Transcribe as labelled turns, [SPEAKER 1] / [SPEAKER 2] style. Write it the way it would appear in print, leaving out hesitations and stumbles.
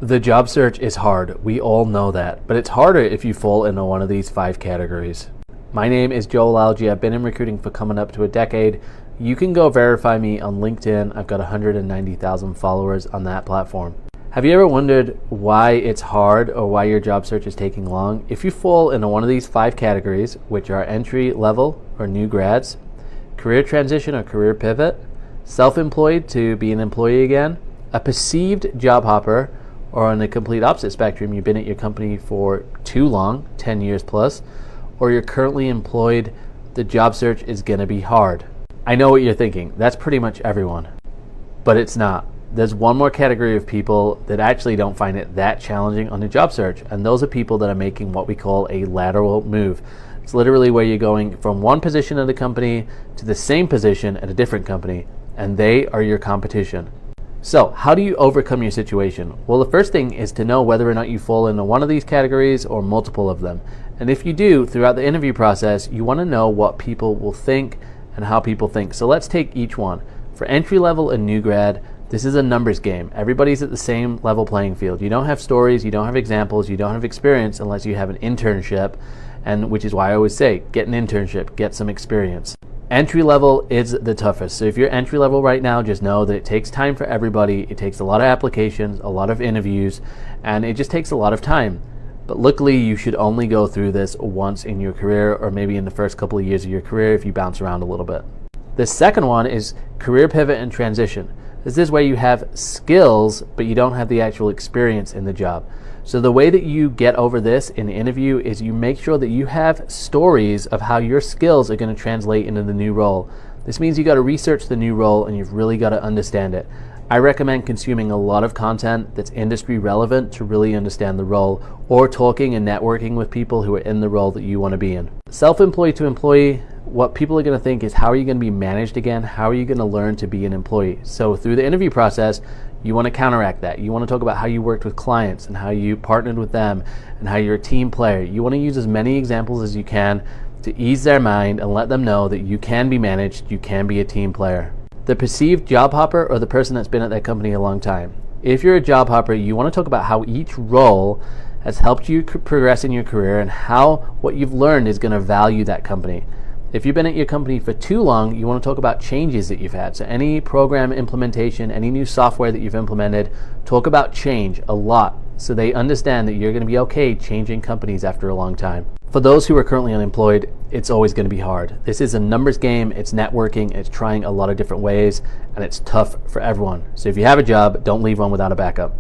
[SPEAKER 1] The job search is hard. We all know that, but it's harder if you fall into one of these 5 categories. My name is Joel Algie. I've been in recruiting for coming up to a decade. You can go verify me on LinkedIn. I've got 190,000 followers on that platform. Have you ever wondered why it's hard or why your job search is taking long? If you fall into one of these 5 categories, which are entry level or new grads, career transition or career pivot, self-employed to be an employee again, a perceived job hopper, or on the complete opposite spectrum, you've been at your company for too long, 10 years plus, or you're currently employed, the job search is going to be hard. I know what you're thinking. That's pretty much everyone. But it's not. There's one more category of people that actually don't find it that challenging on the job search, and those are people that are making what we call a lateral move. It's literally where you're going from one position of the company to the same position at a different company, and they are your competition. So, how do you overcome your situation? Well, the first thing is to know whether or not you fall into one of these categories or multiple of them. And if you do, throughout the interview process, you want to know what people will think and how people think. So let's take each one. For entry level and new grad, this is a numbers game. Everybody's at the same level playing field. You don't have stories, you don't have examples, you don't have experience unless you have an internship, and which is why I always say, get an internship, get some experience. Entry level is the toughest. So if you're entry level right now, just know that it takes time for everybody. It takes a lot of applications, a lot of interviews, and it just takes a lot of time. But luckily, you should only go through this once in your career, or maybe in the first couple of years of your career if you bounce around a little bit. The second one is career pivot and transition. This is where you have skills, but you don't have the actual experience in the job. So the way that you get over this in the interview is you make sure that you have stories of how your skills are going to translate into the new role. This means you got to research the new role and you've really got to understand it. I recommend consuming a lot of content that's industry relevant to really understand the role, or talking and networking with people who are in the role that you want to be in. Self-employed to employee, what people are going to think is, how are you going to be managed again? How are you going to learn to be an employee? So through the interview process, you want to counteract that. You want to talk about how you worked with clients and how you partnered with them and how you're a team player. You want to use as many examples as you can to ease their mind and let them know that you can be managed, you can be a team player. The perceived job hopper, or the person that's been at that company a long time. If you're a job hopper, you want to talk about how each role has helped you progress in your career and how what you've learned is going to value that company. If you've been at your company for too long, you want to talk about changes that you've had. So any program implementation, any new software that you've implemented, talk about change a lot so they understand that you're going to be okay changing companies after a long time. For those who are currently unemployed, it's always going to be hard. This is a numbers game, it's networking, it's trying a lot of different ways, and it's tough for everyone. So if you have a job, don't leave one without a backup.